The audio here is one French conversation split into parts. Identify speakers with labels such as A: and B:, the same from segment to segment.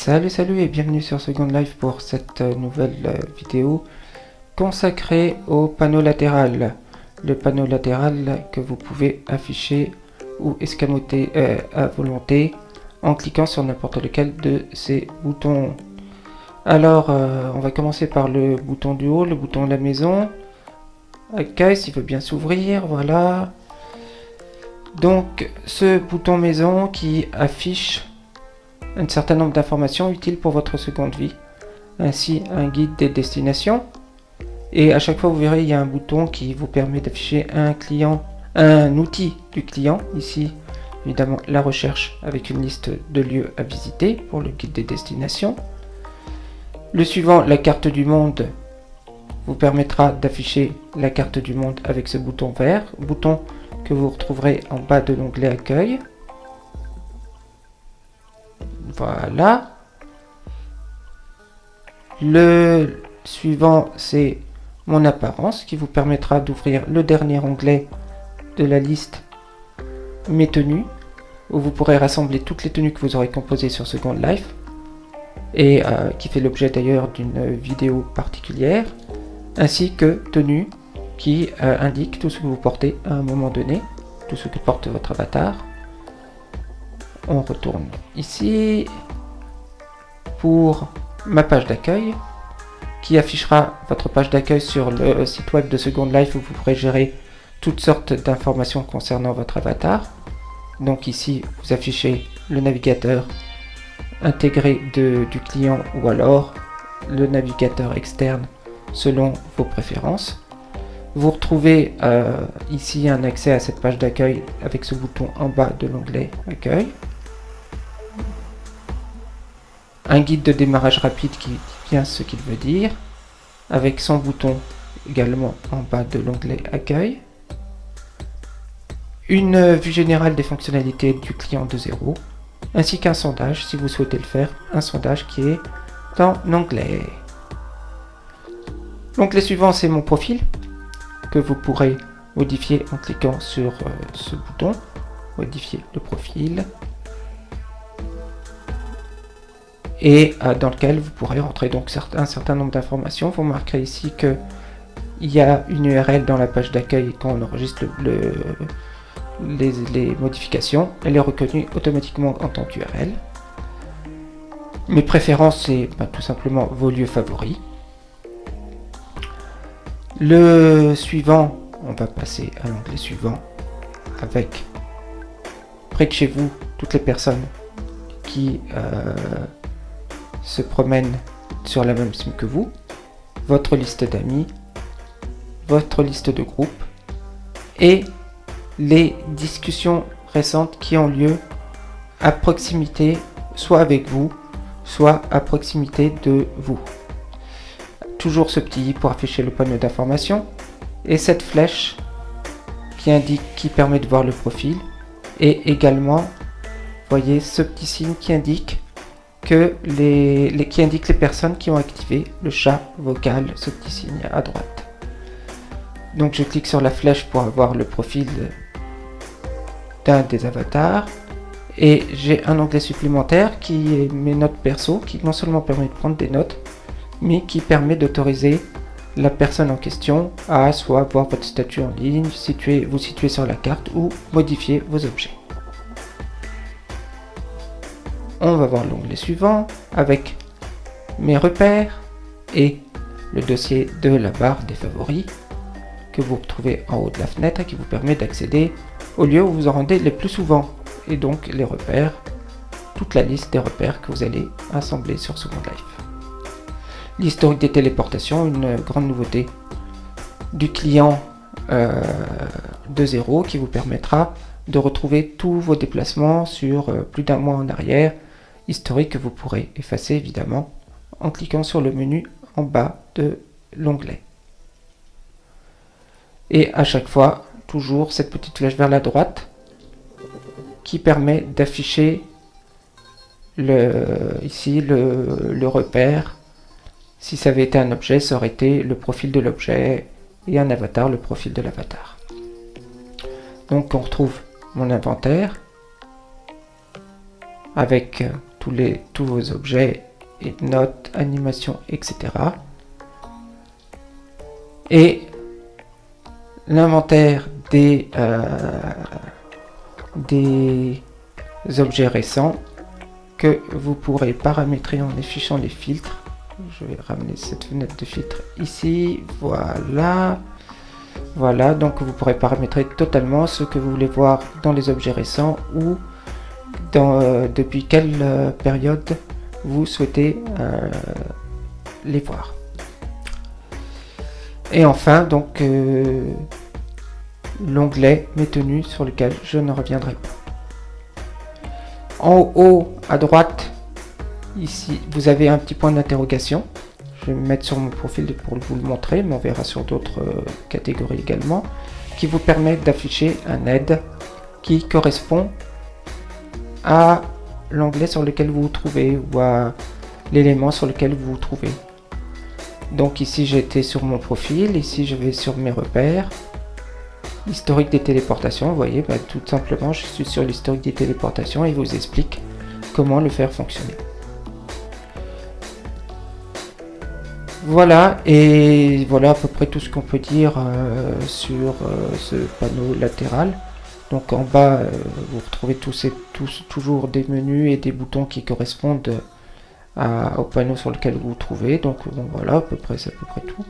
A: Salut et bienvenue sur Second Life pour cette nouvelle vidéo consacrée au panneau latéral. Le panneau latéral que vous pouvez afficher ou escamoter à volonté en cliquant sur n'importe lequel de ces boutons. Alors, on va commencer par le bouton du haut, le bouton de la maison. Accueil, s'il veut bien s'ouvrir, voilà. Donc, ce bouton maison qui affiche un certain nombre d'informations utiles pour votre seconde vie, ainsi un guide des destinations. Et à chaque fois, vous verrez, il y a un bouton qui vous permet d'afficher un outil du client. Ici, évidemment, la recherche avec une liste de lieux à visiter pour le guide des destinations. Le suivant, la carte du monde, vous permettra d'afficher la carte du monde avec ce bouton vert, bouton que vous retrouverez en bas de l'onglet Accueil. Voilà. Le suivant, c'est mon apparence qui vous permettra d'ouvrir le dernier onglet de la liste Mes tenues, où vous pourrez rassembler toutes les tenues que vous aurez composées sur Second Life et qui fait l'objet d'ailleurs d'une vidéo particulière, ainsi que tenues qui indiquent tout ce que vous portez à un moment donné, tout ce que porte votre avatar. On retourne ici pour ma page d'accueil qui affichera votre page d'accueil sur le site web de Second Life où vous pourrez gérer toutes sortes d'informations concernant votre avatar. Donc ici vous affichez le navigateur intégré du client ou alors le navigateur externe selon vos préférences. Vous retrouvez ici un accès à cette page d'accueil avec ce bouton en bas de l'onglet Accueil. Un guide de démarrage rapide qui dit bien ce qu'il veut dire, avec son bouton également en bas de l'onglet Accueil. Une vue générale des fonctionnalités du client de 0, ainsi qu'un sondage, si vous souhaitez le faire, un sondage qui est dans l'onglet. L'onglet suivant, c'est mon profil, que vous pourrez modifier en cliquant sur ce bouton, modifier le profil, et dans lequel vous pourrez rentrer donc un certain nombre d'informations. Vous remarquerez ici que il y a une URL dans la page d'accueil quand on enregistre les modifications. Elle est reconnue automatiquement en tant qu'URL. Mes préférences, c'est tout simplement vos lieux favoris. Le suivant, on va passer à l'onglet suivant avec près de chez vous toutes les personnes qui se promènent sur la même sim que vous, votre liste d'amis, votre liste de groupes et les discussions récentes qui ont lieu à proximité, soit avec vous, soit à proximité de vous. Toujours ce petit i pour afficher le panneau d'information et cette flèche qui permet de voir le profil et également, voyez ce petit signe qui indique les personnes qui ont activé le chat vocal, ce petit signe à droite. Donc je clique sur la flèche pour avoir le profil d'un des avatars et j'ai un onglet supplémentaire qui est mes notes perso, qui non seulement permet de prendre des notes mais qui permet d'autoriser la personne en question à soit voir votre statut en ligne, vous situer sur la carte ou modifier vos objets. On va voir l'onglet suivant avec mes repères et le dossier de la barre des favoris que vous retrouvez en haut de la fenêtre et qui vous permet d'accéder au lieu où vous en rendez le plus souvent et donc les repères, toute la liste des repères que vous allez assembler sur Second Life. L'historique des téléportations, une grande nouveauté du client de 0 qui vous permettra de retrouver tous vos déplacements sur plus d'un mois en arrière, historique que vous pourrez effacer évidemment en cliquant sur le menu en bas de l'onglet. Et à chaque fois, toujours cette petite flèche vers la droite qui permet d'afficher ici le repère. Si ça avait été un objet, ça aurait été le profil de l'objet et un avatar, le profil de l'avatar. Donc on retrouve mon inventaire avec tous vos objets et notes, animations, etc. Et l'inventaire des objets récents que vous pourrez paramétrer en affichant les filtres. Je vais ramener cette fenêtre de filtre ici, voilà. Voilà, donc vous pourrez paramétrer totalement ce que vous voulez voir dans les objets récents ou depuis quelle période vous souhaitez les voir. Et enfin, donc, l'onglet Mes tenues sur lequel je ne reviendrai pas. En haut à droite, ici, vous avez un petit point d'interrogation. Je vais me mettre sur mon profil pour vous le montrer, mais on verra sur d'autres catégories également, qui vous permet d'afficher un aide qui correspond à l'onglet sur lequel vous vous trouvez ou à l'élément sur lequel vous vous trouvez. Donc ici j'étais sur mon profil, ici je vais sur mes repères, historique des téléportations, vous voyez, tout simplement je suis sur l'historique des téléportations et il vous explique comment le faire fonctionner. Voilà, et voilà à peu près tout ce qu'on peut dire sur ce panneau latéral. Donc en bas, vous retrouvez toujours des menus et des boutons qui correspondent au panneau sur lequel vous vous trouvez. Donc bon, voilà, c'est à peu près tout.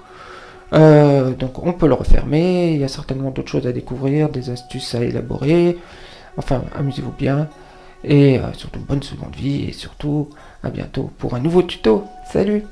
A: Donc on peut le refermer, il y a certainement d'autres choses à découvrir, des astuces à élaborer. Enfin, amusez-vous bien, et surtout bonne seconde vie, et surtout à bientôt pour un nouveau tuto. Salut!